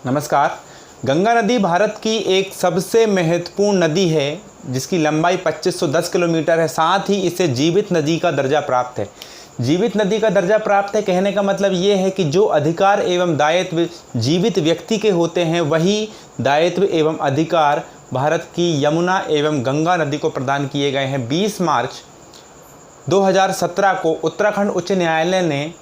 नमस्कार। गंगा नदी भारत की एक सबसे महत्वपूर्ण नदी है जिसकी लंबाई 2510 किलोमीटर है। साथ ही इसे जीवित नदी का दर्जा प्राप्त है। जीवित नदी का दर्जा प्राप्त है कहने का मतलब ये है कि जो अधिकार एवं दायित्व जीवित व्यक्ति के होते हैं वही दायित्व एवं अधिकार भारत की यमुना एवं गंगा नदी को प्रदान किए गए हैं। 20 मार्च 2017 को उत्तराखंड उच्च न्यायालय ने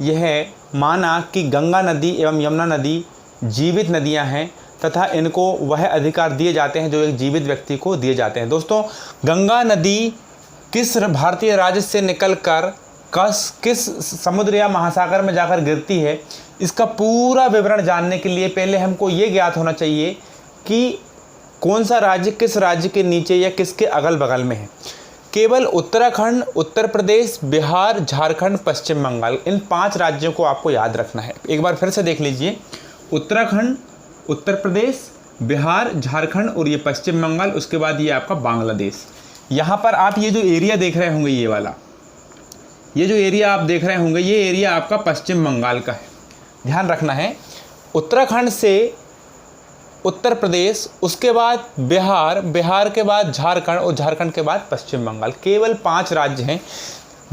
यह माना कि गंगा नदी एवं यमुना नदी जीवित नदियां हैं तथा इनको वह अधिकार दिए जाते हैं जो एक जीवित व्यक्ति को दिए जाते हैं। दोस्तों, गंगा नदी किस भारतीय राज्य से निकलकर किस समुद्र या महासागर में जाकर गिरती है, इसका पूरा विवरण जानने के लिए पहले हमको ये ज्ञात होना चाहिए कि कौन सा राज्य किस राज्य के नीचे या किसके अगल बगल में है। केवल उत्तराखंड, उत्तर प्रदेश, बिहार, झारखंड, पश्चिम बंगाल, इन 5 राज्यों को आपको याद रखना है। एक बार फिर से देख लीजिए, उत्तराखंड, उत्तर प्रदेश, बिहार, झारखंड और ये पश्चिम बंगाल, उसके बाद ये आपका बांग्लादेश। यहाँ पर आप ये जो एरिया देख रहे होंगे, ये वाला ये जो एरिया आप देख रहे होंगे, ये एरिया आपका पश्चिम बंगाल का है। ध्यान रखना है, उत्तराखंड से उत्तर प्रदेश, उसके बाद बिहार, बिहार के बाद झारखंड और झारखंड के बाद पश्चिम बंगाल, केवल 5 राज्य हैं।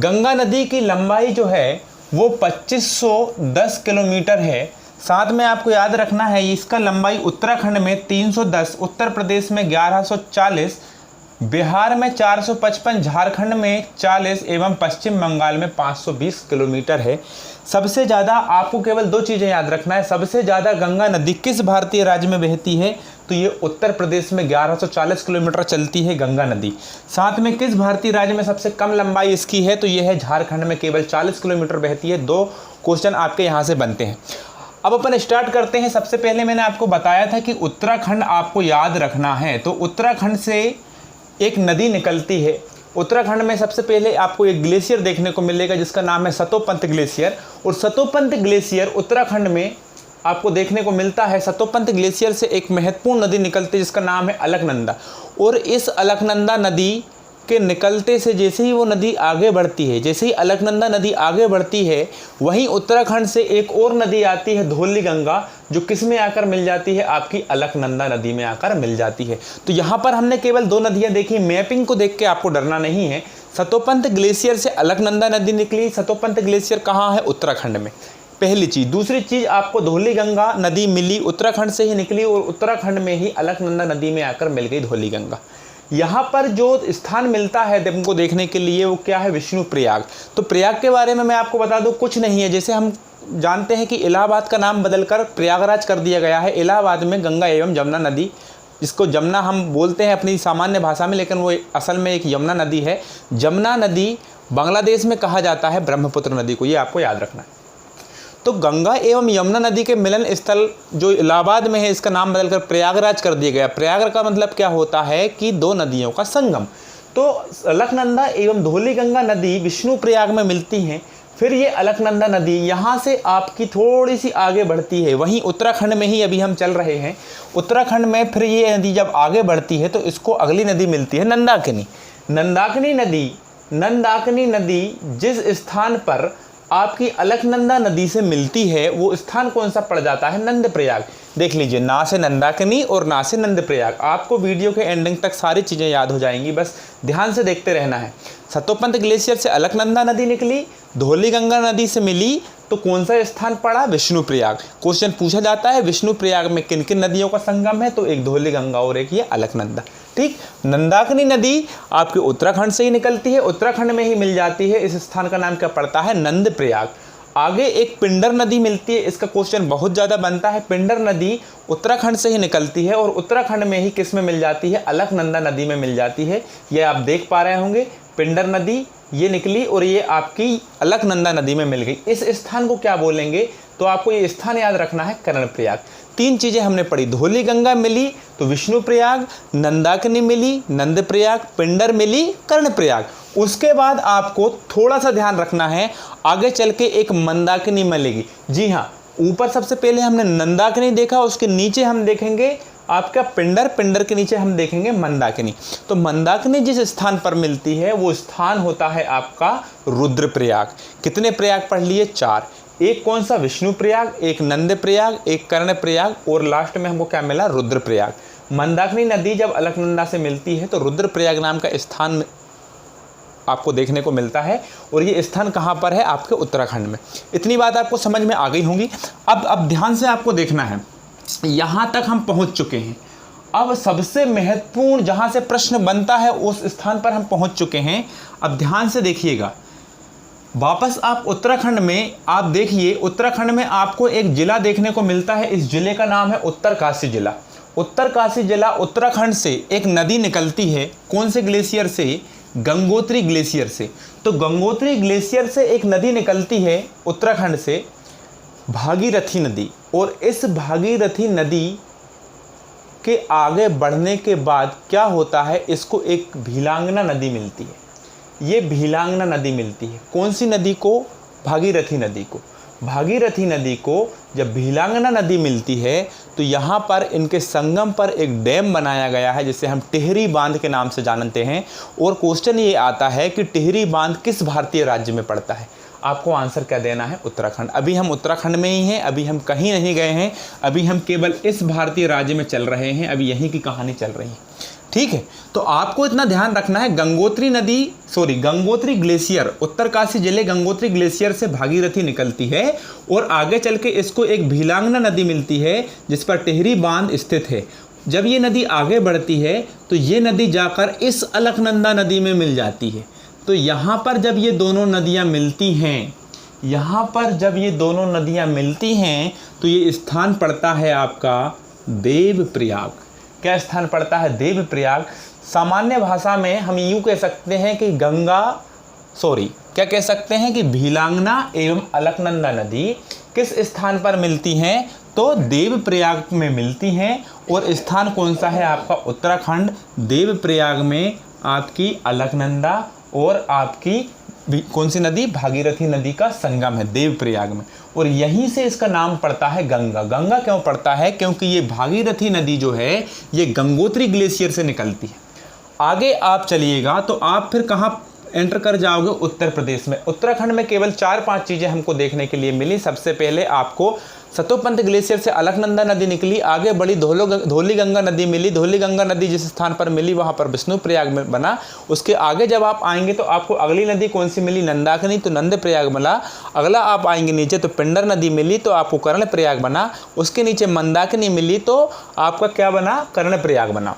गंगा नदी की लंबाई जो है वो 2510 किलोमीटर है। साथ में आपको याद रखना है इसका लंबाई उत्तराखंड में 310, उत्तर प्रदेश में 1140, बिहार में 455, झारखंड में 40 एवं पश्चिम बंगाल में 520 किलोमीटर है। सबसे ज़्यादा आपको केवल 2 चीज़ें याद रखना है। सबसे ज़्यादा गंगा नदी किस भारतीय राज्य में बहती है, तो ये उत्तर प्रदेश में 1140 किलोमीटर चलती है गंगा नदी। साथ में किस भारतीय राज्य में सबसे कम लंबाई इसकी है, तो ये है झारखंड में, केवल 40 किलोमीटर बहती है। 2 क्वेश्चन आपके यहाँ से बनते हैं। अब अपन स्टार्ट करते हैं। सबसे पहले मैंने आपको बताया था कि उत्तराखंड आपको याद रखना है, तो उत्तराखंड से एक नदी निकलती है। उत्तराखंड में सबसे पहले आपको एक ग्लेशियर देखने को मिलेगा जिसका नाम है सतोपंत ग्लेशियर, और सतोपंत ग्लेशियर उत्तराखंड में आपको देखने को मिलता है। सतोपंत ग्लेशियर से एक महत्वपूर्ण नदी निकलती है जिसका नाम है अलकनंदा, और इस अलकनंदा नदी के निकलते से जैसे ही वो नदी आगे बढ़ती है, जैसे ही अलकनंदा नदी आगे बढ़ती है, वहीं उत्तराखंड से एक और नदी आती है धौली गंगा, जो किस में आकर मिल जाती है, आपकी अलकनंदा नदी में आकर मिल जाती है। तो यहाँ पर हमने केवल 2 नदियाँ देखी। मैपिंग को देख के आपको डरना नहीं है। सतोपंत ग्लेशियर से अलकनंदा नदी निकली। सतोपंत ग्लेशियर कहाँ है, उत्तराखंड में, पहली चीज़। दूसरी चीज़, आपको धौली गंगा नदी मिली, उत्तराखंड से ही निकली और उत्तराखंड में ही अलकनंदा नदी में आकर मिल गई धौली गंगा। यहाँ पर जो स्थान मिलता है तुमको देखने के लिए वो क्या है, विष्णु प्रयाग। तो प्रयाग के बारे में मैं आपको बता दूँ, कुछ नहीं है। जैसे हम जानते हैं कि इलाहाबाद का नाम बदलकर प्रयागराज कर दिया गया है। इलाहाबाद में गंगा एवं जमुना नदी, जिसको जमुना हम बोलते हैं अपनी सामान्य भाषा में, लेकिन वो असल में एक यमुना नदी है। जमुना नदी बांग्लादेश में कहा जाता है ब्रह्मपुत्र नदी को, ये आपको याद रखना है। तो गंगा एवं यमुना नदी के मिलन स्थल जो इलाहाबाद में है, इसका नाम बदलकर प्रयागराज कर दिया गया। प्रयाग का मतलब क्या होता है कि 2 नदियों का संगम। तो अलकनंदा एवं धौली गंगा नदी विष्णु प्रयाग में मिलती हैं। फिर ये अलकनंदा नदी यहाँ से आपकी थोड़ी सी आगे बढ़ती है, वहीं उत्तराखंड में ही अभी हम चल रहे हैं। उत्तराखंड में फिर ये नदी जब आगे बढ़ती है तो इसको अगली नदी मिलती है नंदाकिनी। नंदाकिनी नदी जिस स्थान पर आपकी अलकनंदा नदी से मिलती है वो स्थान कौन सा पड़ जाता है, नंदप्रयाग। देख लीजिए, ना से नंदाकिनी और ना से नंदप्रयाग। आपको वीडियो के एंडिंग तक सारी चीज़ें याद हो जाएंगी, बस ध्यान से देखते रहना है। सतोपंत ग्लेशियर से अलकनंदा नदी निकली, धौली गंगा नदी से मिली, तो कौन सा स्थान पड़ा, विष्णुप्रयाग। क्वेश्चन पूछा जाता है विष्णुप्रयाग में किन किन नदियों का संगम है, तो एक धौली गंगा और एक ये अलकनंदा। ठीक, नंदाकिनी नदी आपके उत्तराखंड से ही निकलती है, उत्तराखंड में ही मिल जाती है। इस स्थान का नाम क्या पड़ता है, नंदप्रयाग। आगे एक पिंडर नदी मिलती है, इसका क्वेश्चन बहुत ज़्यादा बनता है। पिंडर नदी उत्तराखंड से ही निकलती है और उत्तराखंड में ही किस में मिल जाती है, अलकनंदा नदी में मिल जाती है। ये आप देख पा रहे होंगे, पिंडर नदी ये निकली और ये आपकी अलकनंदा नदी में मिल गई। इस स्थान को क्या बोलेंगे, तो आपको ये स्थान याद रखना है, कर्णप्रयाग। 3 चीज़ें हमने पढ़ी, धौली गंगा मिली तो विष्णुप्रयाग, नंदाकिनी मिली नंदप्रयाग, पिंडर मिली कर्णप्रयाग। उसके बाद आपको थोड़ा सा ध्यान रखना है, आगे चल के एक मंदाकिनी मिलेगी। जी हाँ, ऊपर सबसे पहले हमने नंदाकिनी देखा, उसके नीचे हम देखेंगे आपका पिंडर, पिंडर के नीचे हम देखेंगे मंदाकिनी। तो मंदाकिनी जिस स्थान पर मिलती है वो स्थान होता है आपका रुद्रप्रयाग। कितने प्रयाग पढ़ लिए, 4। एक कौन सा, विष्णु प्रयाग, एक नंद प्रयाग, एक कर्ण प्रयाग, और लास्ट में हमको क्या मिला, रुद्र प्रयाग। मंदाकिनी नदी जब अलकनंदा से मिलती है तो रुद्र प्रयाग नाम का स्थान आपको देखने को मिलता है, और ये स्थान कहाँ पर है, आपके उत्तराखंड में। इतनी बात आपको समझ में आ गई होंगी। अब ध्यान से आपको देखना है, यहाँ तक हम पहुँच चुके हैं। अब सबसे महत्वपूर्ण जहाँ से प्रश्न बनता है उस स्थान पर हम पहुँच चुके हैं। अब ध्यान से देखिएगा, वापस आप उत्तराखंड में आप देखिए, उत्तराखंड में आपको एक जिला देखने को मिलता है। इस जिले का नाम है उत्तरकाशी जिला। उत्तरकाशी जिला, उत्तराखंड से एक नदी निकलती है, कौन से ग्लेशियर से, गंगोत्री ग्लेशियर से। तो गंगोत्री ग्लेशियर से एक नदी निकलती है उत्तराखंड से, भागीरथी नदी। और इस भागीरथी नदी के आगे बढ़ने के बाद क्या होता है, इसको एक भीलांगना नदी मिलती है। ये भीलांगना नदी मिलती है, कौन सी नदी को, भागीरथी नदी को। भागीरथी नदी को जब भीलांगना नदी मिलती है तो यहाँ पर इनके संगम पर एक डैम बनाया गया है, जिसे हम टिहरी बांध के नाम से जानते हैं। और क्वेश्चन ये आता है कि टिहरी बांध किस भारतीय राज्य में पड़ता है। आपको आंसर क्या देना है, उत्तराखंड। अभी हम उत्तराखंड में ही हैं, अभी हम कहीं नहीं गए हैं, अभी हम केवल इस भारतीय राज्य में चल रहे हैं, अभी यहीं की कहानी चल रही है। ठीक है, तो आपको इतना ध्यान रखना है, गंगोत्री ग्लेशियर, उत्तरकाशी जिले गंगोत्री ग्लेशियर से भागीरथी निकलती है और आगे चल के इसको एक भीलांगना नदी मिलती है जिस पर टिहरी बांध स्थित है। जब ये नदी आगे बढ़ती है तो ये नदी जाकर इस अलकनंदा नदी में मिल जाती है। तो यहाँ पर जब ये दोनों नदियाँ मिलती हैं, तो ये स्थान पड़ता है आपका देवप्रयाग। क्या स्थान पड़ता है, देवप्रयाग। सामान्य भाषा में हम यूँ कह सकते हैं कि क्या कह सकते हैं कि भीलांगना एवं अलकनंदा नदी किस स्थान पर मिलती हैं, तो देवप्रयाग में मिलती हैं। और स्थान कौन सा है आपका, उत्तराखंड। देवप्रयाग में आपकी अलकनंदा और आपकी कौन सी नदी, भागीरथी नदी का संगम है देवप्रयाग में। और यहीं से इसका नाम पड़ता है गंगा। गंगा क्यों पड़ता है, क्योंकि ये भागीरथी नदी जो है ये गंगोत्री ग्लेशियर से निकलती है। आगे आप चलिएगा तो आप फिर कहाँ एंटर कर जाओगे, उत्तर प्रदेश में। उत्तराखंड में केवल 4-5 चीज़ें हमको देखने के लिए मिली। सबसे पहले आपको सतोपंथ ग्लेशियर से अलकनंदा नदी निकली, आगे बड़ी धौली गंगा नदी मिली। धौली गंगा नदी जिस स्थान पर मिली वहाँ पर विष्णु प्रयाग में बना। उसके आगे जब आप आएंगे तो आपको अगली नदी कौन सी मिली, नंदाकिनी, तो नंद प्रयाग बना। अगला आप आएंगे नीचे तो पिंडर नदी मिली तो आपको कर्ण प्रयाग बना। उसके नीचे मंदाकिनी मिली तो आपका क्या बना, कर्ण प्रयाग बना।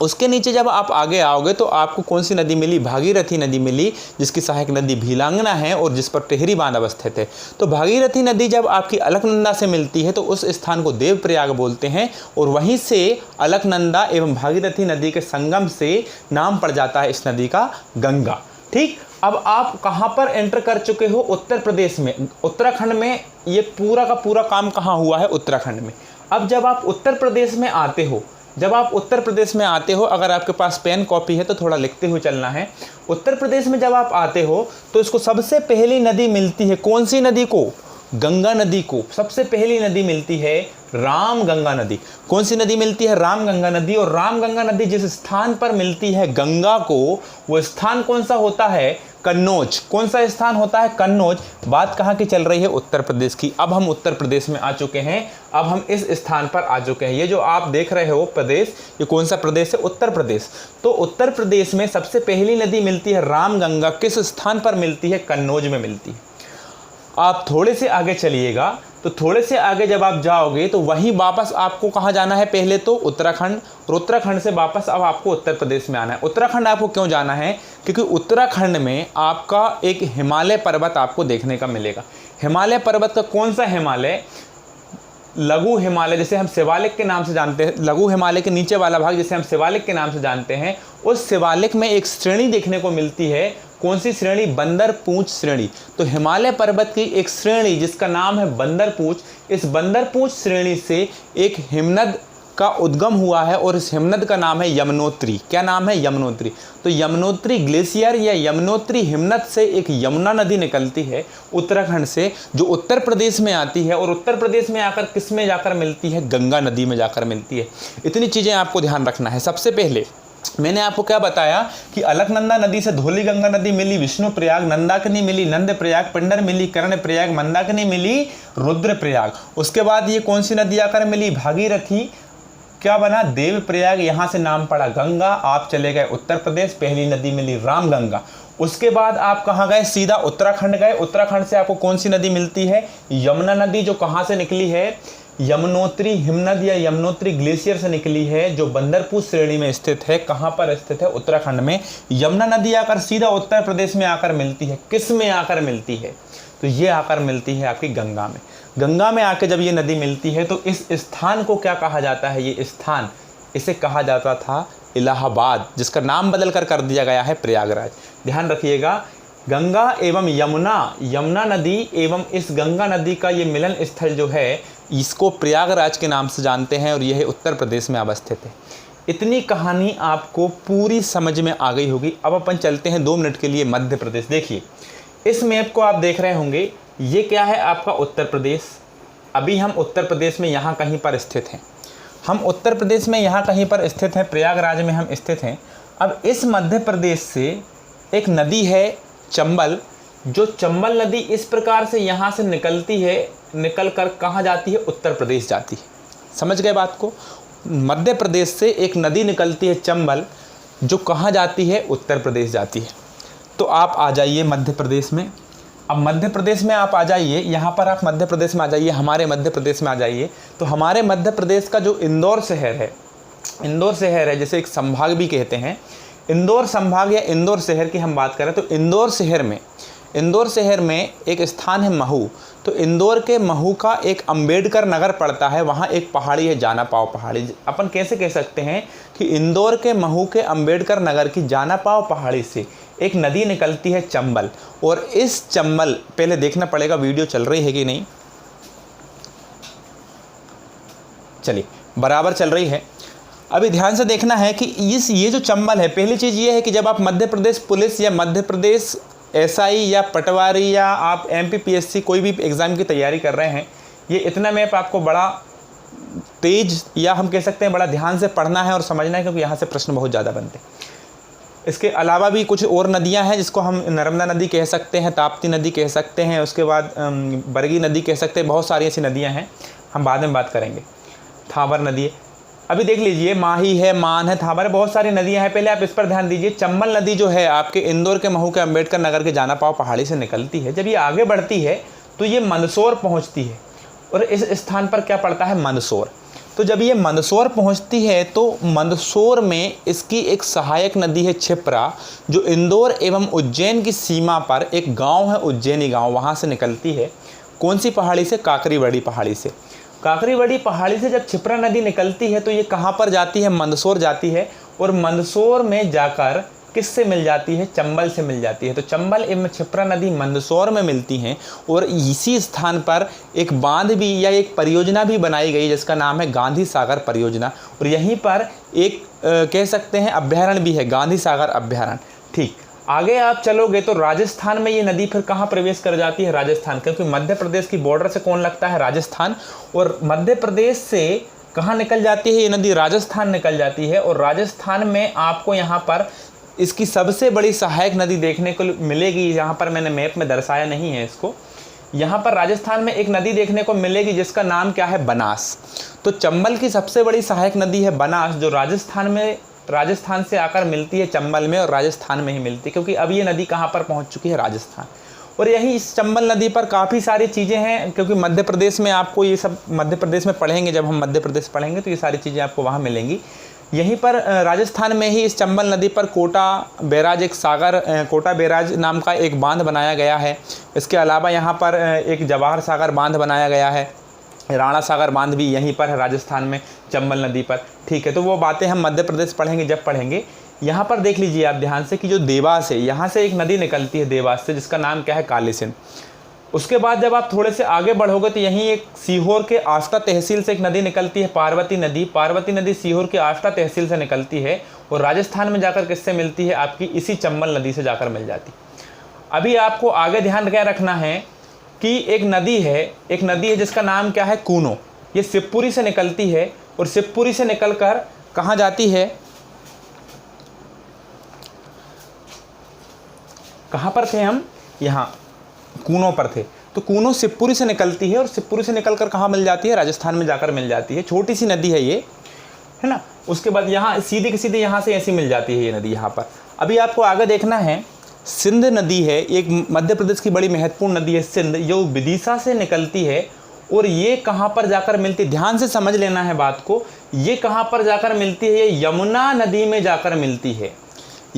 उसके नीचे जब आप आगे आओगे तो आपको कौन सी नदी मिली, भागीरथी नदी मिली, जिसकी सहायक नदी भीलांगना है और जिस पर टिहरी बांध अवस्थित है। तो भागीरथी नदी जब आपकी अलकनंदा से मिलती है तो उस स्थान को देवप्रयाग बोलते हैं। और वहीं से अलकनंदा एवं भागीरथी नदी के संगम से नाम पड़ जाता है इस नदी का, गंगा। ठीक, अब आप कहाँ पर एंटर कर चुके हो, उत्तर प्रदेश में। उत्तराखंड में ये पूरा का पूरा काम कहाँ हुआ है, उत्तराखंड में। अब जब आप उत्तर प्रदेश में आते हो, अगर आपके पास पेन कॉपी है तो थोड़ा लिखते हुए चलना है। उत्तर प्रदेश में जब आप आते हो तो इसको सबसे पहली नदी मिलती है, कौन सी नदी को, गंगा नदी को। सबसे पहली नदी मिलती है रामगंगा नदी। कौन सी नदी मिलती है, रामगंगा नदी। और रामगंगा नदी जिस स्थान पर मिलती है गंगा को, वो स्थान कौन सा होता है, कन्नौज। कौन सा स्थान होता है, कन्नौज। बात कहाँ की चल रही है, उत्तर प्रदेश की। अब हम उत्तर प्रदेश में आ चुके हैं, अब हम इस स्थान पर आ चुके हैं। ये जो आप देख रहे हो प्रदेश, ये कौन सा प्रदेश है, उत्तर प्रदेश। तो उत्तर प्रदेश में सबसे पहली नदी मिलती है रामगंगा, किस स्थान पर मिलती है, कन्नौज में मिलती है। आप थोड़े से आगे चलिएगा तो थोड़े से आगे जब आप जाओगे तो वहीं वापस आपको कहाँ जाना है, पहले तो उत्तराखंड, और उत्तराखंड से वापस अब आपको उत्तर प्रदेश में आना है। उत्तराखंड आपको क्यों जाना है, क्योंकि उत्तराखंड में आपका एक हिमालय पर्वत आपको देखने का मिलेगा। हिमालय पर्वत का कौन सा हिमालय, लघु हिमालय, जिसे हम शिवालिक के नाम से जानते हैं। लघु हिमालय के नीचे वाला भाग जिसे हम शिवालिक के नाम से जानते हैं, उस शिवालिक में एक श्रेणी देखने को मिलती है। कौन सी श्रेणी, बंदरपूंछ श्रेणी। तो हिमालय पर्वत की एक श्रेणी जिसका नाम है बंदरपूंछ, इस बंदरपूंछ श्रेणी से एक हिमनद का उद्गम हुआ है और इस हिमनद का नाम है यमुनोत्री। क्या नाम है, यमुनोत्री। तो यमुनोत्री ग्लेशियर या यमुनोत्री हिमनद से एक यमुना नदी निकलती है उत्तराखंड से, जो उत्तर प्रदेश में आती है और उत्तर प्रदेश में आकर किस में जाकर मिलती है, गंगा नदी में जाकर मिलती है। इतनी चीज़ें आपको ध्यान रखना है। सबसे पहले मैंने आपको क्या बताया कि अलकनंदा नदी से धौली गंगा नदी मिली, विष्णु प्रयाग, नंदाकिनी मिली, नंद प्रयाग, पिंडर मिली, कर्ण प्रयाग, मंदाकिनी मिली, रुद्र प्रयाग। उसके बाद ये कौन सी नदी आकर मिली? भागीरथी। क्या बना? देव प्रयाग। यहाँ से नाम पड़ा गंगा। आप चले गए उत्तर प्रदेश, पहली नदी मिली रामगंगा। उसके बाद आप कहाँ गए? सीधा उत्तराखंड गए। उत्तराखंड से आपको कौन सी नदी मिलती है? यमुना नदी, जो कहाँ से निकली है? यमुनोत्री हिमनद या यमुनोत्री ग्लेशियर से निकली है, जो बंदरपुर श्रेणी में स्थित है। कहाँ पर स्थित है? उत्तराखंड में। यमुना नदी आकर सीधा उत्तर प्रदेश में आकर मिलती है। किस में आकर मिलती है? तो ये आकर मिलती है आपकी गंगा में। गंगा में आकर जब ये नदी मिलती है तो इस स्थान को क्या कहा जाता है? ये स्थान, इसे कहा जाता था इलाहाबाद, जिसका नाम बदल कर दिया गया है प्रयागराज। ध्यान रखिएगा, गंगा एवं यमुना नदी एवं इस गंगा नदी का ये मिलन स्थल जो है, इसको प्रयागराज के नाम से जानते हैं और यह उत्तर प्रदेश में अवस्थित है। इतनी कहानी आपको पूरी समझ में आ गई होगी। अब अपन चलते हैं 2 मिनट के लिए मध्य प्रदेश। देखिए, इस मैप को आप देख रहे होंगे, ये क्या है? आपका उत्तर प्रदेश। अभी हम उत्तर प्रदेश में यहाँ कहीं पर स्थित हैं। हम उत्तर प्रदेश में यहाँ कहीं पर स्थित हैं, प्रयागराज में हम स्थित हैं। अब इस मध्य प्रदेश से एक नदी है चंबल, जो चंबल नदी इस प्रकार से यहाँ से निकलती है, निकल कर कहाँ जाती है? उत्तर प्रदेश जाती है। समझ गए बात को? मध्य प्रदेश से एक नदी निकलती है चंबल, जो कहाँ जाती है? उत्तर प्रदेश जाती है। तो आप आ जाइए मध्य प्रदेश में। अब मध्य प्रदेश में आप आ जाइए, यहाँ पर आप मध्य प्रदेश में आ जाइए, हमारे मध्य प्रदेश में आ जाइए। तो हमारे मध्य प्रदेश का जो इंदौर शहर है, जिसे एक संभाग भी कहते हैं, इंदौर संभाग या इंदौर शहर की हम बात करें तो इंदौर शहर में एक स्थान है महू। तो इंदौर के महू का एक अंबेडकर नगर पड़ता है, वहाँ एक पहाड़ी है जानापाव पहाड़ी। अपन कैसे कह सकते हैं कि इंदौर के महू के अंबेडकर नगर की जानापाव पहाड़ी से एक नदी निकलती है चंबल। और इस चंबल, पहले देखना पड़ेगा वीडियो चल रही है कि नहीं। चलिए, बराबर चल रही है। अभी ध्यान से देखना है कि ये जो चंबल है, पहली चीज़ ये है कि जब आप मध्य प्रदेश पुलिस या मध्य प्रदेश एसआई या पटवारी या आप एमपीपीएससी कोई भी एग्ज़ाम की तैयारी कर रहे हैं, ये इतना मैप आपको बड़ा तेज या हम कह सकते हैं बड़ा ध्यान से पढ़ना है और समझना है, क्योंकि यहाँ से प्रश्न बहुत ज़्यादा बनते हैं। इसके अलावा भी कुछ और नदियाँ हैं, जिसको हम नर्मदा नदी कह सकते हैं, ताप्ती नदी कह सकते हैं, उसके बाद बरगी नदी कह सकते हैं। बहुत सारी ऐसी नदियाँ हैं, हम बाद में बात करेंगे। थावर नदी है, अभी देख लीजिए, माही है, मान है, थावर है, बहुत सारी नदियां हैं। पहले आप इस पर ध्यान दीजिए। चंबल नदी जो है आपके इंदौर के महू के अंबेडकर नगर के जानापाव पहाड़ी से निकलती है। जब ये आगे बढ़ती है तो ये मंदसौर पहुंचती है, और इस स्थान पर क्या पड़ता है? मंदसौर। तो जब ये मंदसौर पहुंचती है तो मंदसौर में इसकी एक सहायक नदी है छिप्रा, जो इंदौर एवं उज्जैन की सीमा पर एक गाँव है, उज्जैनी गाँव, वहाँ से निकलती है। कौन सी पहाड़ी से? काकरीबड़ी पहाड़ी से। काकरीबड़ी पहाड़ी से जब छिप्रा नदी निकलती है तो ये कहाँ पर जाती है? मंदसौर जाती है। और मंदसौर में जाकर किससे मिल जाती है? चंबल से मिल जाती है। तो चंबल एवं छिप्रा नदी मंदसौर में मिलती हैं, और इसी स्थान पर एक बांध भी या एक परियोजना भी बनाई गई, जिसका नाम है गांधी सागर परियोजना। और यहीं पर एक कह सकते हैं अभ्यारण्य भी है, गांधी सागर अभ्यारण्य। ठीक, आगे आप चलोगे तो राजस्थान में ये नदी फिर कहाँ प्रवेश कर जाती है? राजस्थान, क्योंकि मध्य प्रदेश की बॉर्डर से कौन लगता है? राजस्थान। और मध्य प्रदेश से कहाँ निकल जाती है ये नदी? राजस्थान निकल जाती है। और राजस्थान में आपको यहाँ पर इसकी सबसे बड़ी सहायक नदी देखने को मिलेगी। यहाँ पर मैंने मैप में दर्शाया नहीं है इसको। यहाँ पर राजस्थान में एक नदी देखने को मिलेगी, जिसका नाम क्या है? बनास। तो चंबल की सबसे बड़ी सहायक नदी है बनास, जो राजस्थान से आकर मिलती है चंबल में, और राजस्थान में ही मिलती है, क्योंकि अब ये नदी कहाँ पर पहुँच चुकी है? राजस्थान। और यही इस चंबल नदी पर काफ़ी सारी चीज़ें हैं, क्योंकि मध्य प्रदेश में आपको ये सब मध्य प्रदेश में पढ़ेंगे, जब हम मध्य प्रदेश पढ़ेंगे तो ये सारी चीज़ें आपको वहाँ मिलेंगी। यहीं पर राजस्थान में ही इस चंबल नदी पर कोटा बैराज नाम का एक बांध बनाया गया है। इसके अलावा यहाँ पर एक जवाहर सागर बांध बनाया गया है, राणा सागर बांध भी यहीं पर है राजस्थान में, चंबल नदी पर। ठीक है, तो वो बातें हम मध्य प्रदेश पढ़ेंगे जब पढ़ेंगे। यहाँ पर देख लीजिए आप ध्यान से कि जो देवास है, यहाँ से एक नदी निकलती है देवास से, जिसका नाम क्या है? काली सिंध। उसके बाद जब आप थोड़े से आगे बढ़ोगे तो यहीं एक सीहोर के आष्टा तहसील से एक नदी निकलती है, पार्वती नदी। पार्वती नदी सीहोर के आष्टा तहसील से निकलती है, और राजस्थान में जाकर किससे मिलती है? आपकी इसी चंबल नदी से जाकर मिल जाती। अभी आपको आगे ध्यान क्या रखना है कि एक नदी है जिसका नाम क्या है? कूनो। ये शिवपुरी से निकलती है, और शिवपुरी से निकलकर कहाँ जाती है? कहाँ पर थे हम, यहाँ कूनों पर थे। तो कूनों शिवपुरी से निकलती है और शिवपुरी से निकलकर कहाँ मिल जाती है, राजस्थान में जाकर मिल जाती है। छोटी सी नदी है ये, है ना। उसके बाद यहाँ सीधे के सीधे यहाँ से ऐसी मिल जाती है ये नदी यहाँ पर। अभी आपको आगे देखना है, सिंध नदी है, एक मध्य प्रदेश की बड़ी महत्वपूर्ण नदी है सिंध, जो विदिशा से निकलती है और ये कहाँ पर जाकर मिलती है, ध्यान से समझ लेना है बात को। ये कहाँ पर जाकर मिलती है, ये यमुना नदी में जाकर मिलती है।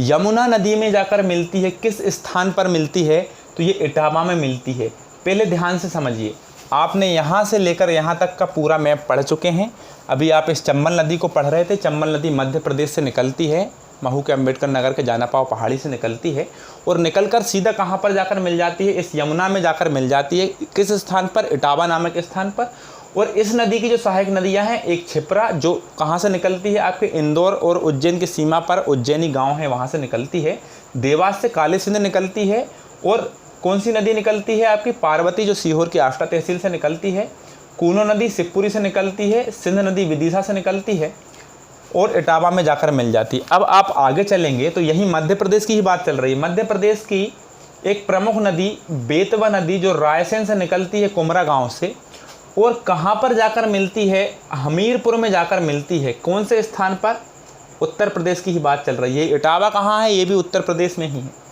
यमुना नदी में जाकर मिलती है। किस स्थान पर मिलती है, तो ये इटावा में मिलती है। पहले ध्यान से समझिए, आपने यहाँ से लेकर यहाँ तक का पूरा मैप पढ़ चुके हैं। अभी आप इस चंबल नदी को पढ़ रहे थे। चंबल नदी मध्य प्रदेश से निकलती है, महू के अम्बेडकर नगर के जानापाव पहाड़ी से निकलती है और निकलकर सीधा कहाँ पर जाकर मिल जाती है, इस यमुना में जाकर मिल जाती है। किस स्थान पर, इटावा नामक स्थान पर। और इस नदी की जो सहायक नदियाँ हैं, एक छिप्रा जो कहाँ से निकलती है, आपके इंदौर और उज्जैन की सीमा पर उज्जैनी गांव है वहाँ से निकलती है। देवास से काली सिंध निकलती है। और कौन सी नदी निकलती है, आपकी पार्वती जो सीहोर की आष्टा तहसील से निकलती है। कूनो नदी शिवपुरी से निकलती है। सिंध नदी विदिशा से निकलती है और इटावा में जाकर मिल जाती है। अब आप आगे चलेंगे तो यही मध्य प्रदेश की ही बात चल रही है। मध्य प्रदेश की एक प्रमुख नदी बेतवा नदी जो रायसेन से निकलती है कुमरा गांव से और कहाँ पर जाकर मिलती है, हमीरपुर में जाकर मिलती है। कौन से स्थान पर, उत्तर प्रदेश की ही बात चल रही है। इटावा कहाँ है, ये भी उत्तर प्रदेश में ही है।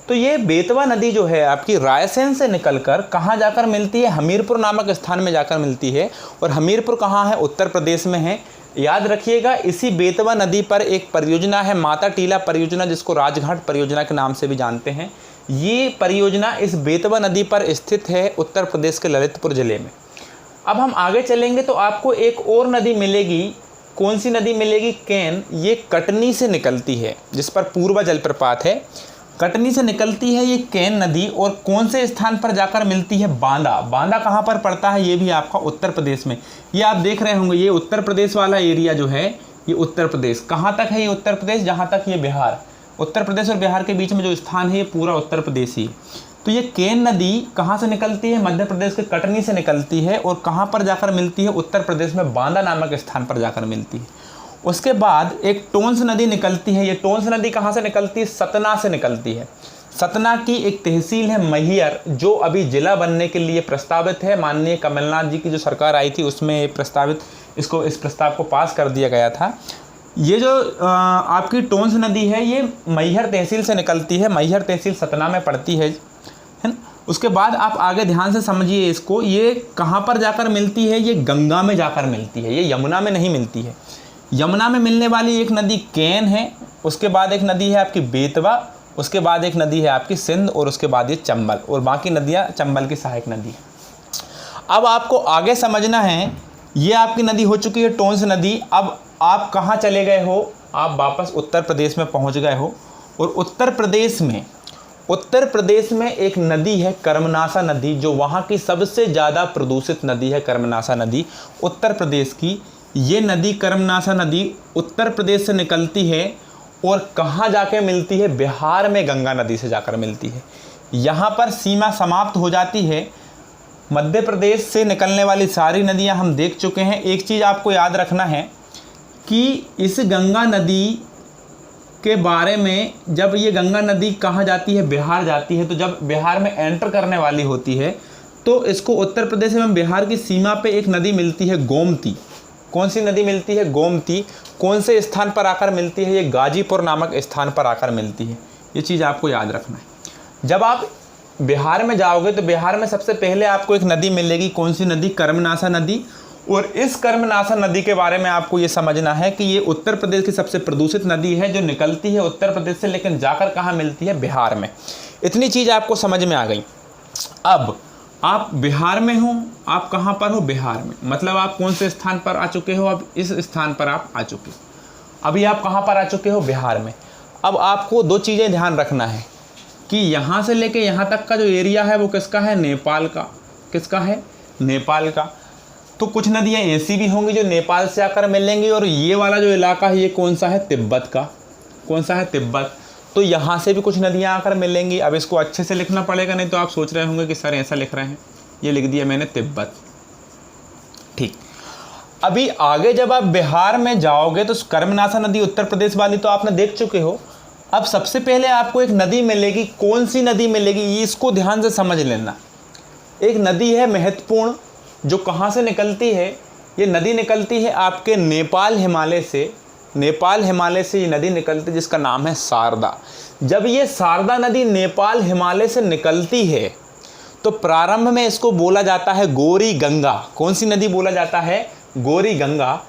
तो ये बेतवा नदी जो है आपकी रायसेन से निकलकर कहाँ जाकर मिलती है, हमीरपुर नामक स्थान में जाकर मिलती है। और हमीरपुर कहाँ है, उत्तर प्रदेश में है। याद रखिएगा, इसी बेतवा नदी पर एक परियोजना है, माता टीला परियोजना, जिसको राजघाट परियोजना के नाम से भी जानते हैं। ये परियोजना इस बेतवा नदी पर स्थित है, उत्तर प्रदेश के ललितपुर जिले में। अब हम आगे चलेंगे तो आपको एक और नदी मिलेगी। कौन सी नदी मिलेगी, कैन। ये कटनी से निकलती है, जिस पर पूर्वा जलप्रपात है। कटनी से निकलती है ये कैन नदी और कौन से स्थान पर जाकर मिलती है, बांदा। बांदा कहाँ पर पड़ता है, ये भी आपका उत्तर प्रदेश में। ये आप देख रहे होंगे, ये उत्तर प्रदेश वाला एरिया जो है, ये उत्तर प्रदेश। कहाँ तक है ये उत्तर प्रदेश, जहाँ तक ये बिहार। उत्तर प्रदेश और बिहार के बीच में जो स्थान है, ये पूरा उत्तर प्रदेश ही। तो ये कैन नदी कहाँ से निकलती है, मध्य प्रदेश के कटनी से निकलती है और कहाँ पर जाकर मिलती है, उत्तर प्रदेश में बांदा नामक स्थान पर जाकर मिलती है। उसके बाद एक टोंस नदी निकलती है। ये टोंस नदी कहाँ से निकलती है, सतना से निकलती है। सतना की एक तहसील है मैहर, जो अभी जिला बनने के लिए प्रस्तावित है। माननीय कमलनाथ जी की जो सरकार आई थी उसमें प्रस्तावित इस प्रस्ताव को पास कर दिया गया था। ये जो आपकी टोंस नदी है, ये मैहर तहसील से निकलती है। मैहर तहसील सतना में पड़ती है ना। उसके बाद आप आगे ध्यान से समझिए इसको, ये कहाँ पर जाकर मिलती है, ये गंगा में जाकर मिलती है, ये यमुना में नहीं मिलती है। यमुना में मिलने वाली एक नदी कैन है, उसके बाद एक नदी है आपकी बेतवा, उसके बाद एक नदी है आपकी सिंध और उसके बाद ये चंबल, और बाकी नदियाँ चंबल की सहायक नदी है। अब आपको आगे समझना है, ये आपकी नदी हो चुकी है टोंस नदी। अब आप कहाँ चले गए हो, आप वापस उत्तर प्रदेश में पहुँच गए हो। और उत्तर प्रदेश में एक नदी है कर्मनासा नदी, जो वहाँ की सबसे ज़्यादा प्रदूषित नदी है। कर्मनासा नदी उत्तर प्रदेश की, ये नदी कर्मनासा नदी उत्तर प्रदेश से निकलती है और कहाँ जाके मिलती है, बिहार में गंगा नदी से जाकर मिलती है। यहाँ पर सीमा समाप्त हो जाती है। मध्य प्रदेश से निकलने वाली सारी नदियाँ हम देख चुके हैं। एक चीज़ आपको याद रखना है कि इस गंगा नदी के बारे में, जब ये गंगा नदी कहाँ जाती है, बिहार जाती है, तो जब बिहार में एंटर करने वाली होती है तो इसको उत्तर प्रदेश एवं बिहार की सीमा पे एक नदी मिलती है, गोमती। कौन सी नदी मिलती है, गोमती। कौन से स्थान पर आकर मिलती है, ये गाजीपुर नामक स्थान पर आकर मिलती है। ये चीज़ आपको याद रखना है। जब आप बिहार में जाओगे तो बिहार में सबसे पहले आपको एक नदी मिलेगी। कौन सी नदी, कर्मनासा नदी। और इस कर्मनासा नदी के बारे में आपको ये समझना है कि ये उत्तर प्रदेश की सबसे प्रदूषित नदी है, जो निकलती है उत्तर प्रदेश से, लेकिन जाकर कहाँ मिलती है, बिहार में। इतनी चीज़ आपको समझ में आ गई। अब आप बिहार में हो, आप कहाँ पर हो, बिहार में, मतलब आप कौन से स्थान पर आ चुके हो, अब इस स्थान पर आप आ चुके हो। अभी आप कहाँ पर आ चुके हो, बिहार में। अब आपको दो चीज़ें ध्यान रखना है कि यहाँ से लेके यहाँ तक का जो एरिया है वो किसका है, नेपाल का। किसका है, नेपाल का। तो कुछ नदियाँ ऐसी भी होंगी जो नेपाल से आकर मिलेंगी, और ये वाला जो इलाका है ये कौन सा है, तिब्बत का। कौन सा है, तिब्बत। तो यहाँ से भी कुछ नदियाँ आकर मिलेंगी। अब इसको अच्छे से लिखना पड़ेगा, नहीं तो आप सोच रहे होंगे कि सर ऐसा लिख रहे हैं। ये लिख दिया मैंने, तिब्बत। ठीक। अभी आगे जब आप बिहार में जाओगे तो कर्मनासा नदी उत्तर प्रदेश वाली तो आपने देख चुके हो। अब सबसे पहले आपको एक नदी मिलेगी, कौन सी नदी मिलेगी इसको ध्यान से समझ लेना। एक नदी है महत्वपूर्ण, जो कहाँ से निकलती है, ये नदी निकलती है आपके नेपाल हिमालय से। नेपाल हिमालय से ये नदी निकलती है जिसका नाम है शारदा। जब ये शारदा नदी नेपाल हिमालय से निकलती है तो प्रारंभ में इसको बोला जाता है गौरी गंगा। कौन सी नदी बोला जाता है? गौरी गंगा।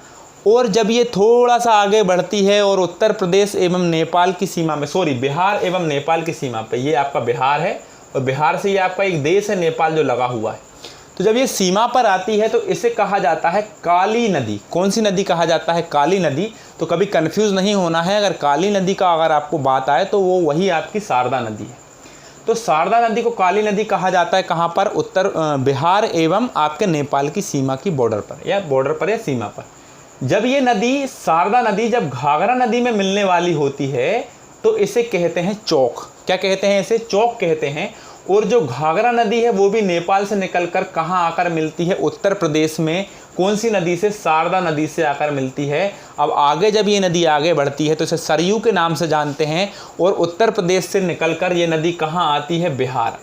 और जब ये थोड़ा सा आगे बढ़ती है और उत्तर प्रदेश एवं नेपाल की सीमा में, बिहार एवं नेपाल की सीमा पे, ये आपका बिहार है और बिहार से ये आपका एक देश है नेपाल जो लगा हुआ है। तो जब ये सीमा पर आती है तो इसे कहा जाता है काली नदी। कौन सी नदी कहा जाता है? काली नदी। तो कभी कंफ्यूज नहीं होना है, अगर काली नदी का अगर आपको बात आए तो वो वही आपकी शारदा नदी है। तो शारदा नदी को काली नदी कहा जाता है कहाँ पर? उत्तर बिहार एवं आपके नेपाल की सीमा की बॉर्डर पर या सीमा पर। जब ये नदी शारदा नदी जब घाघरा नदी में मिलने वाली होती है तो इसे कहते हैं चौक। क्या कहते हैं? इसे चौक कहते हैं। और जो घाघरा नदी है वो भी नेपाल से निकलकर कहाँ आकर मिलती है? उत्तर प्रदेश में। कौन सी नदी से? शारदा नदी से आकर मिलती है। अब आगे जब ये नदी आगे बढ़ती है तो इसे सरयू के नाम से जानते हैं। और उत्तर प्रदेश से निकलकर ये नदी कहाँ आती है? बिहार।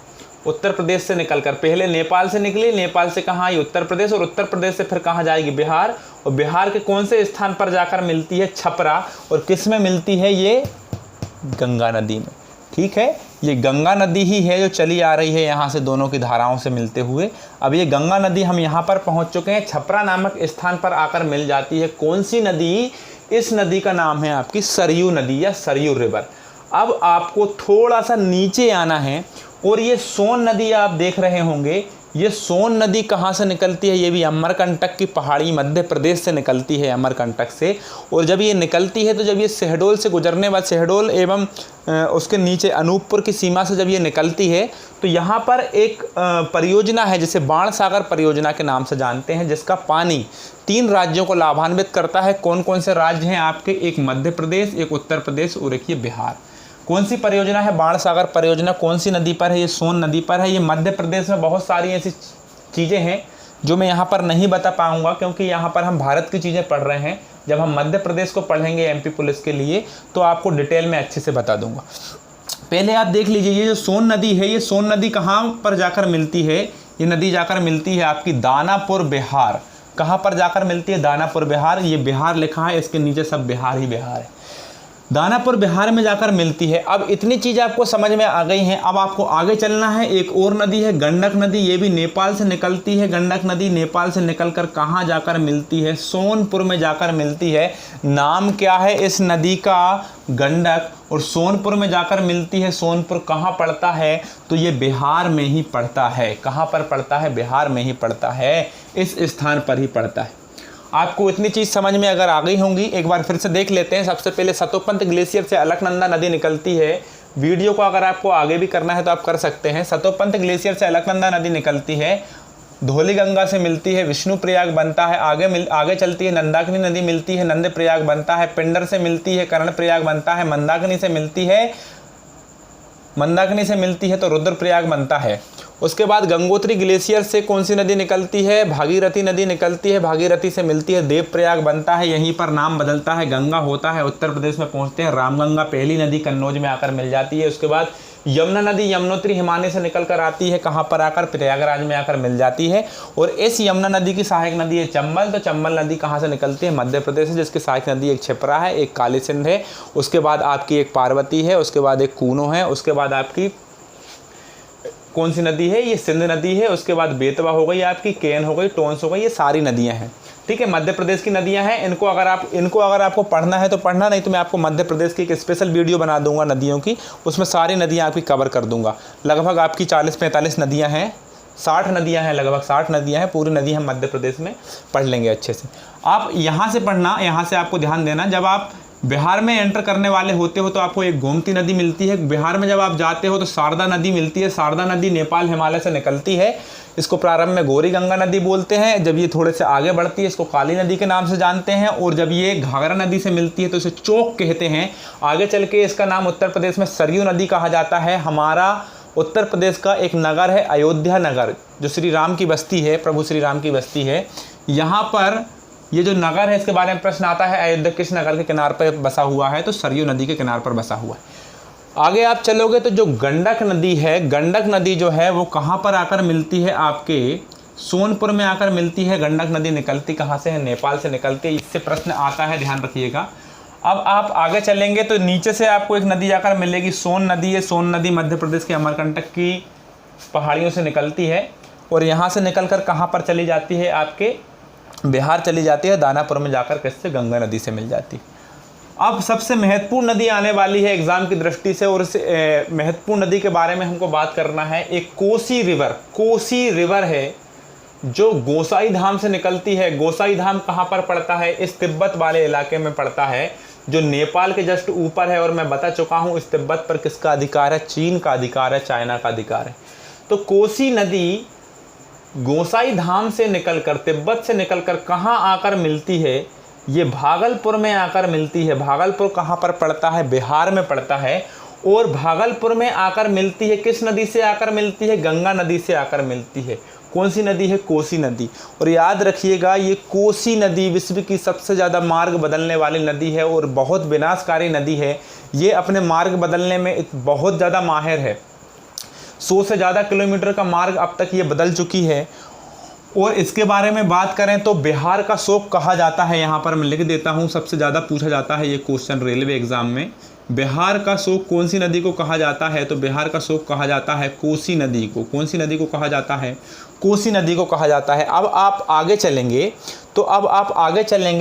उत्तर प्रदेश से निकलकर पहले नेपाल से निकली, नेपाल से कहाँ आई? उत्तर प्रदेश, और उत्तर प्रदेश से फिर कहाँ जाएगी? बिहार। और बिहार के कौन से स्थान पर जाकर मिलती है? छपरा। और किस में मिलती है? ये गंगा नदी में। ठीक है, ये गंगा नदी ही है जो चली आ रही है यहाँ से, दोनों की धाराओं से मिलते हुए। अब ये गंगा नदी हम यहाँ पर पहुँच चुके हैं, छपरा नामक स्थान पर आकर मिल जाती है। कौन सी नदी? इस नदी का नाम है आपकी सरयू नदी या सरयू रिवर। अब आपको थोड़ा सा नीचे आना है और ये सोन नदी आप देख रहे होंगे। ये सोन नदी कहाँ से निकलती है? ये भी अमरकंटक की पहाड़ी मध्य प्रदेश से निकलती है, अमरकंटक से। और जब ये निकलती है तो जब ये शहडोल से गुजरने बाद, शहडोल एवं उसके नीचे अनूपपुर की सीमा से जब ये निकलती है तो यहाँ पर एक परियोजना है जिसे बाण सागर परियोजना के नाम से जानते हैं, जिसका पानी 3 राज्यों को लाभान्वित करता है। कौन कौन से राज्य हैं आपके? एक मध्य प्रदेश, एक उत्तर प्रदेश और एक ये बिहार। कौन सी परियोजना है? बाण सागर परियोजना। कौन सी नदी पर है? ये सोन नदी पर है। ये मध्य प्रदेश में बहुत सारी ऐसी चीज़ें हैं जो मैं यहाँ पर नहीं बता पाऊँगा, क्योंकि यहाँ पर हम भारत की चीज़ें पढ़ रहे हैं। जब हम मध्य प्रदेश को पढ़ेंगे एमपी पुलिस के लिए तो आपको डिटेल में अच्छे से बता दूंगा। पहले आप देख लीजिए, ये जो सोन नदी है, ये सोन नदी कहाँ पर जाकर मिलती है? ये नदी जाकर मिलती है आपकी दानापुर बिहार। कहाँ पर जाकर मिलती है? दानापुर बिहार। ये बिहार लिखा है, इसके नीचे सब बिहार ही बिहार है। दानापुर बिहार में जाकर मिलती है। अब इतनी चीज़ आपको समझ में आ गई हैं। अब आपको आगे चलना है। एक और नदी है गंडक नदी, ये भी नेपाल से निकलती है। गंडक नदी नेपाल से निकलकर कहाँ जाकर मिलती है? सोनपुर में जाकर मिलती है। नाम क्या है इस नदी का? गंडक। और सोनपुर में जाकर मिलती है। सोनपुर कहाँ पड़ता है? तो ये बिहार में ही पड़ता है। कहाँ पर पड़ता है? बिहार में ही पड़ता है, इस स्थान पर ही पड़ता है। आपको इतनी चीज़ समझ में अगर आ गई होंगी, एक बार फिर से देख लेते हैं। सबसे पहले सतोपंत ग्लेशियर से अलकनंदा नदी निकलती है। वीडियो को अगर आपको आगे भी करना है तो आप कर सकते हैं। सतोपंत ग्लेशियर से अलकनंदा नदी निकलती है, धौली गंगा से मिलती है, विष्णु प्रयाग बनता है, आगे चलती है, नंदाकिनी नदी मिलती है, नंद प्रयाग बनता है, पिंडर से मिलती है, कर्ण प्रयाग बनता है, मंदाकिनी से मिलती है तो रुद्रप्रयाग बनता है। उसके बाद गंगोत्री ग्लेशियर से कौन सी नदी निकलती है? भागीरथी नदी निकलती है। भागीरथी से मिलती है, देवप्रयाग बनता है। यहीं पर नाम बदलता है, गंगा होता है। उत्तर प्रदेश में पहुंचते हैं। रामगंगा पहली नदी कन्नौज में आकर मिल जाती है। उसके बाद यमुना नदी यमुनोत्री हिमालय से निकल कर आती है, कहाँ पर आकर? प्रयागराज में आकर मिल जाती है। और इस यमुना नदी की सहायक नदी है चंबल। तो चंबल नदी कहाँ से निकलती है? मध्य प्रदेश से, जिसकी सहायक नदी एक छिपरा है, एक काली सिंध है, उसके बाद आपकी एक पार्वती है, उसके बाद एक कूनो है, उसके बाद आपकी कौन सी नदी है? ये सिंध नदी है। उसके बाद बेतवा हो गई आपकी, केन हो गई, टोंस हो गई, ये सारी नदियां हैं। ठीक है, मध्य प्रदेश की नदियां हैं। इनको अगर आपको पढ़ना है तो पढ़ना, नहीं तो मैं आपको मध्य प्रदेश की एक स्पेशल वीडियो बना दूंगा नदियों की, उसमें सारी नदियां आपकी कवर कर दूंगा। लगभग आपकी 40-45 नदियां हैं, 60 नदियां हैं, लगभग 60 नदियां हैं। पूरी नदी हम मध्य प्रदेश में पढ़ लेंगे अच्छे से। आप यहाँ से पढ़ना, यहाँ से आपको ध्यान देना, जब आप बिहार में एंटर करने वाले होते हो तो आपको एक गोमती नदी मिलती है। बिहार में जब आप जाते हो तो शारदा नदी मिलती है। शारदा नदी नेपाल हिमालय से निकलती है। इसको प्रारंभ में गौरी गंगा नदी बोलते हैं। जब ये थोड़े से आगे बढ़ती है इसको काली नदी के नाम से जानते हैं। और जब ये घाघरा नदी से मिलती है तो इसे चौक कहते हैं। आगे चल के इसका नाम उत्तर प्रदेश में सरयू नदी कहा जाता है। हमारा उत्तर प्रदेश का एक नगर है अयोध्या नगर, जो श्री राम की बस्ती है, प्रभु श्री राम की बस्ती है। यहाँ पर ये जो नगर है इसके बारे में प्रश्न आता है, अयोध्या किस नगर के किनार पर बसा हुआ है? तो सरयू नदी के किनार पर बसा हुआ है। आगे आप चलोगे तो जो गंडक नदी है, गंडक नदी जो है वो कहाँ पर आकर मिलती है, आपके सोनपुर में आकर मिलती है। गंडक नदी निकलती कहाँ से है, नेपाल से निकलती है। इससे प्रश्न आता है, ध्यान रखिएगा। अब आप आगे चलेंगे तो नीचे से आपको एक नदी आकर मिलेगी, सोन नदी है। सोन नदी मध्य प्रदेश के अमरकंटक की पहाड़ियों से निकलती है और यहाँ से निकलकर कहाँ पर चली जाती है, आपके बिहार चली जाती है। दानापुर में जाकर किससे, गंगा नदी से मिल जाती है। अब सबसे महत्वपूर्ण नदी आने वाली है एग्जाम की दृष्टि से, और इस महत्वपूर्ण नदी के बारे में हमको बात करना है। एक कोसी रिवर, कोसी रिवर है जो गोसाई धाम से निकलती है। गोसाई धाम कहाँ पर पड़ता है, इस तिब्बत वाले इलाके में पड़ता है, जो नेपाल के जस्ट ऊपर है। और मैं बता चुका हूँ इस तिब्बत पर किसका अधिकार है, चीन का अधिकार है, चाइना का अधिकार है। तो कोसी नदी गोसाई धाम से निकलकर, तिब्बत से निकलकर कहाँ आकर मिलती है, ये भागलपुर में आकर मिलती है। भागलपुर कहाँ पर पड़ता है, बिहार में पड़ता है। और भागलपुर में आकर मिलती है, किस नदी से आकर मिलती है, गंगा नदी से आकर मिलती है। कौन सी नदी है, कोसी नदी। और याद रखिएगा ये कोसी नदी विश्व की सबसे ज़्यादा मार्ग बदलने वाली नदी है और बहुत विनाशकारी नदी है। ये अपने मार्ग बदलने में बहुत ज़्यादा माहिर है। 100 से ज़्यादा किलोमीटर का मार्ग अब तक ये बदल चुकी है। और इसके बारे में बात करें तो बिहार का शोक कहा जाता है, यहाँ पर मैं लिख देता हूँ, सबसे ज़्यादा पूछा जाता है ये क्वेश्चन रेलवे एग्ज़ाम में। बिहार का शोक कौन सी नदी को कहा जाता है, तो बिहार का शोक कहा जाता है कोसी नदी को। कौन सी नदी को कहा जाता है, कोसी नदी को कहा जाता है। अब आप आगे चलेंगे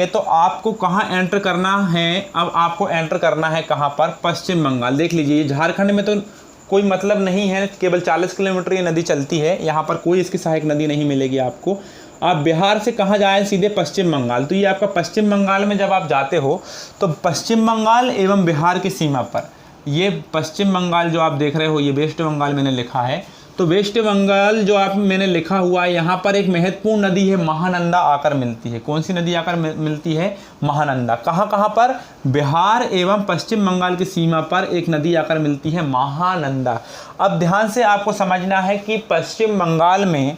तो आपको कहाँ एंटर करना है, अब आपको एंटर करना है कहाँ पर, पश्चिम बंगाल। देख लीजिए झारखंड में तो कोई मतलब नहीं है, केवल 40 किलोमीटर ये नदी चलती है, यहाँ पर कोई इसकी सहायक नदी नहीं मिलेगी आपको। आप बिहार से कहाँ जाए, सीधे पश्चिम बंगाल। तो ये आपका पश्चिम बंगाल में जब आप जाते हो तो पश्चिम बंगाल एवं बिहार की सीमा पर, ये पश्चिम बंगाल जो आप देख रहे हो, ये वेस्ट बंगाल मैंने लिखा है। तो वेस्ट बंगाल जो आप मैंने लिखा हुआ है, यहाँ पर एक महत्वपूर्ण नदी है, महानंदा आकर मिलती है। कौन सी नदी आकर मिलती है, महानंदा। कहाँ पर, बिहार एवं पश्चिम बंगाल की सीमा पर एक नदी आकर मिलती है, महानंदा। अब ध्यान से आपको समझना है कि पश्चिम बंगाल में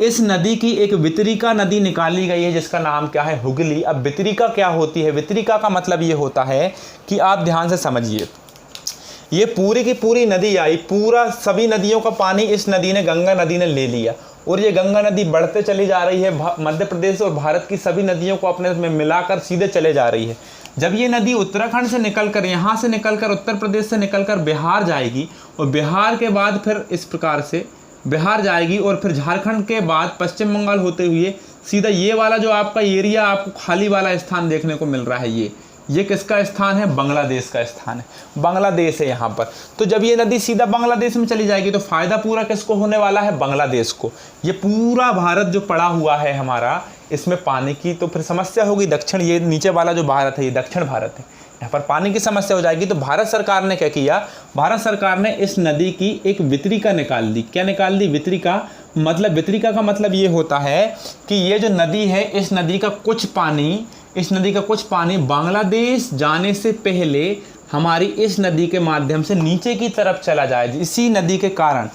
इस नदी की एक वितरिका नदी निकाली गई है जिसका नाम क्या है, हुगली। अब वितरिका क्या होती है, वितरिका का मतलब ये होता है कि आप ध्यान से समझिए, ये पूरी की पूरी नदी आई, पूरा सभी नदियों का पानी इस नदी ने, गंगा नदी ने ले लिया। और ये गंगा नदी बढ़ते चली जा रही है, मध्य प्रदेश और भारत की सभी नदियों को अपने में मिलाकर सीधे चले जा रही है। जब ये नदी उत्तराखंड से निकलकर, यहाँ से निकलकर, उत्तर प्रदेश से निकलकर बिहार जाएगी, और बिहार के बाद फिर इस प्रकार से बिहार जाएगी, और फिर झारखंड के बाद पश्चिम बंगाल होते हुए सीधा ये वाला जो आपका एरिया, आपको खाली वाला स्थान देखने को मिल रहा है, ये किसका स्थान है, बांग्लादेश का स्थान है, बांग्लादेश है यहाँ पर। तो जब ये नदी सीधा बांग्लादेश में चली जाएगी तो फ़ायदा पूरा किसको होने वाला है, बांग्लादेश को। ये पूरा भारत जो पड़ा हुआ है हमारा, इसमें पानी की तो फिर समस्या होगी। दक्षिण, ये नीचे वाला जो भारत है ये दक्षिण भारत है, यहाँ पर पानी की समस्या हो जाएगी। तो भारत सरकार ने क्या किया, भारत सरकार ने इस नदी की एक वितरिका निकाल दी। क्या निकाल दी, वितरिका। मतलब वितरिका का मतलब ये होता है कि ये जो नदी है, इस नदी का कुछ पानी बांग्लादेश जाने से पहले हमारी इस नदी के माध्यम से नीचे की तरफ चला जाए। इसी नदी के कारण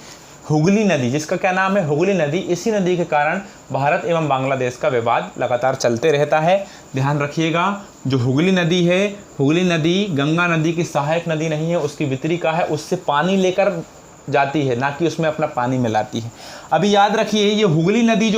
हुगली नदी, जिसका क्या नाम है, हुगली नदी, इसी नदी के कारण भारत एवं बांग्लादेश का विवाद लगातार चलते रहता है। ध्यान रखिएगा, जो हुगली नदी है, हुगली नदी गंगा नदी की सहायक नदी नहीं है, उसकी वितरिका है, उससे पानी लेकर जाती है, ना कि उसमें अपना पानी मिलाती है। अभी याद रखिए, ये हुगली नदी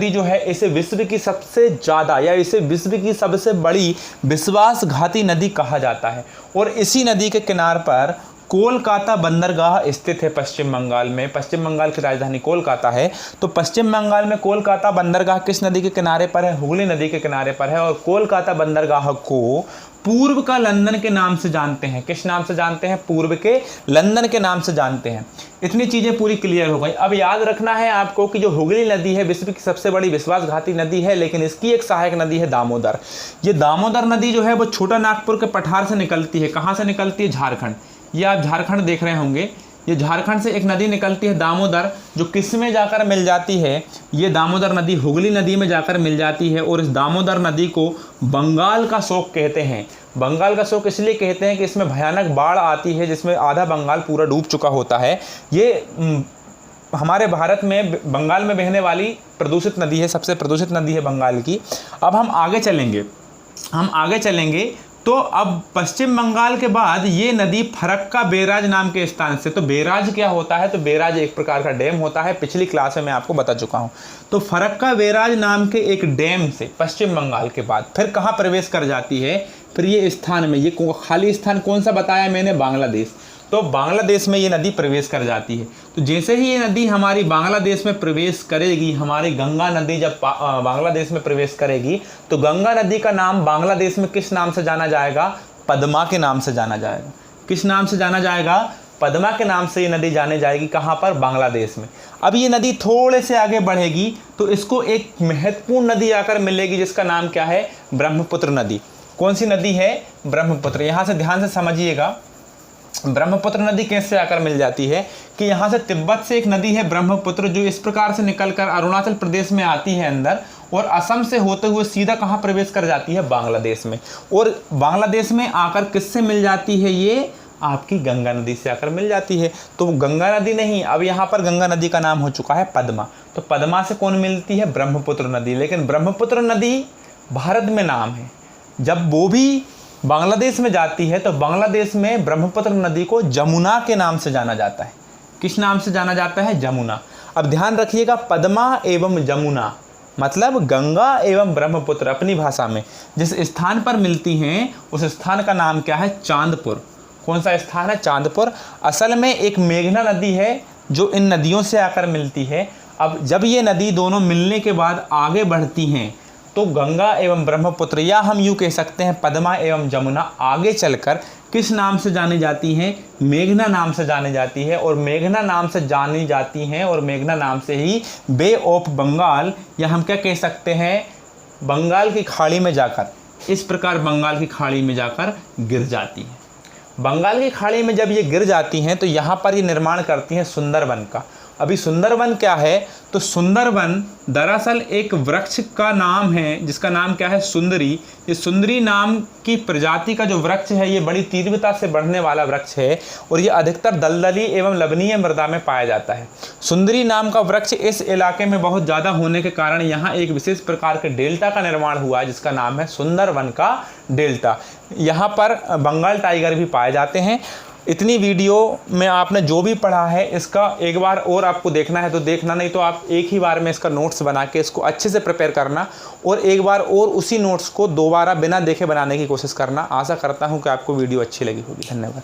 जो है इसे विश्व की सबसे ज़्यादा, या इसे विश्व की सबसे बड़ी विश्वासघाती नदी कहा जाता है। और इसी नदी के किनार पर कोलकाता बंदरगाह स्थित है पश्चिम बंगाल में। पश्चिम बंगाल की राजधानी कोलकाता है। तो पश्चिम बंगाल में कोलकाता बंदरगाह किस नदी के किनारे पर है, हुगली नदी के किनारे पर है। और कोलकाता बंदरगाह को पूर्व का लंदन के नाम से जानते हैं। किस नाम से जानते हैं, पूर्व के लंदन के नाम से जानते हैं। इतनी चीज़ें पूरी क्लियर हो गई। अब याद रखना है आपको कि जो हुगली नदी है विश्व की सबसे बड़ी विश्वासघाती नदी है, लेकिन इसकी एक सहायक नदी है दामोदर। ये दामोदर नदी जो है वो छोटा नागपुर के पठार से निकलती है। कहाँ से निकलती है, झारखंड। ये आप झारखंड देख रहे होंगे, ये झारखंड से एक नदी निकलती है दामोदर, जो किस में जाकर मिल जाती है, ये दामोदर नदी हुगली नदी में जाकर मिल जाती है। और इस दामोदर नदी को बंगाल का शोक कहते हैं। बंगाल का शोक इसलिए कहते हैं कि इसमें भयानक बाढ़ आती है, जिसमें आधा बंगाल पूरा डूब चुका होता है। ये हमारे भारत में बंगाल में बहने वाली प्रदूषित नदी है, सबसे प्रदूषित नदी है बंगाल की। अब हम आगे चलेंगे तो अब पश्चिम बंगाल के बाद ये नदी फरक्का बैराज नाम के स्थान से, तो बैराज क्या होता है, तो बैराज एक प्रकार का डैम होता है, पिछली क्लास में मैं आपको बता चुका हूँ। तो फरक्का बैराज नाम के एक डैम से पश्चिम बंगाल के बाद फिर कहाँ प्रवेश कर जाती है, फिर ये स्थान में, ये खाली स्थान कौन सा बताया मैंने, बांग्लादेश। तो बांग्लादेश में ये नदी प्रवेश कर जाती है। तो जैसे ही ये नदी हमारी बांग्लादेश में प्रवेश करेगी, हमारी गंगा नदी जब बांग्लादेश में प्रवेश करेगी, तो गंगा नदी का नाम बांग्लादेश में किस नाम से जाना जाएगा, पद्मा के नाम से जाना जाएगा। किस नाम से जाना जाएगा, पद्मा के नाम से ये नदी जाने जाएगी। कहाँ पर, बांग्लादेश में। अब ये नदी थोड़े से आगे बढ़ेगी तो इसको एक महत्वपूर्ण नदी आकर मिलेगी जिसका नाम क्या है, ब्रह्मपुत्र नदी। कौन सी नदी है, ब्रह्मपुत्र। यहाँ से ध्यान से समझिएगा, ब्रह्मपुत्र नदी कैसे आकर मिल जाती है कि यहाँ से तिब्बत से एक नदी है ब्रह्मपुत्र, जो इस प्रकार से निकलकर अरुणाचल प्रदेश में आती है अंदर, और असम से होते हुए सीधा कहाँ प्रवेश कर जाती है, बांग्लादेश में। और बांग्लादेश में आकर किससे मिल जाती है, ये आपकी गंगा नदी से आकर मिल जाती है। तो गंगा नदी नहीं, अब यहाँ पर गंगा नदी का नाम हो चुका है पद्मा। तो पद्मा से कौन मिलती है, ब्रह्मपुत्र नदी। लेकिन ब्रह्मपुत्र नदी भारत में नाम है, जब वो भी बांग्लादेश में जाती है तो बांग्लादेश में ब्रह्मपुत्र नदी को जमुना के नाम से जाना जाता है। किस नाम से जाना जाता है, जमुना। अब ध्यान रखिएगा, पद्मा एवं जमुना मतलब गंगा एवं ब्रह्मपुत्र अपनी भाषा में जिस स्थान पर मिलती हैं उस स्थान का नाम क्या है, चांदपुर। कौन सा स्थान है, चांदपुर। असल में एक मेघना नदी है जो इन नदियों से आकर मिलती है। अब जब ये नदी दोनों मिलने के बाद आगे बढ़ती हैं तो गंगा एवं ब्रह्मपुत्र, या हम यूँ कह सकते हैं पद्मा एवं जमुना, आगे चलकर किस नाम से जानी जाती हैं, मेघना नाम से जानी जाती है। और मेघना नाम से जानी जाती हैं और मेघना नाम से ही बे ऑफ बंगाल, या हम क्या कह सकते हैं, बंगाल की खाड़ी में जाकर, इस प्रकार बंगाल की खाड़ी में जाकर गिर जाती हैं। बंगाल की खाड़ी में जब ये गिर जाती हैं तो यहाँ पर ये निर्माण करती हैं सुंदरवन का। अभी सुंदरवन क्या है, तो सुंदरवन दरअसल एक वृक्ष का नाम है जिसका नाम क्या है, सुंदरी। ये सुंदरी नाम की प्रजाति का जो वृक्ष है ये बड़ी तीव्रता से बढ़ने वाला वृक्ष है और ये अधिकतर दलदली एवं लवणीय मृदा में पाया जाता है। सुंदरी नाम का वृक्ष इस इलाके में बहुत ज़्यादा होने के कारण यहाँ एक विशेष प्रकार के डेल्टा का निर्माण हुआ है जिसका नाम है सुंदरवन का डेल्टा। यहाँ पर बंगाल टाइगर भी पाए जाते हैं। इतनी वीडियो में आपने जो भी पढ़ा है इसका एक बार और आपको देखना है तो देखना, नहीं तो आप एक ही बार में इसका नोट्स बना के इसको अच्छे से प्रिपेयर करना और एक बार और उसी नोट्स को दोबारा बिना देखे बनाने की कोशिश करना। आशा करता हूँ कि आपको वीडियो अच्छी लगी होगी। धन्यवाद।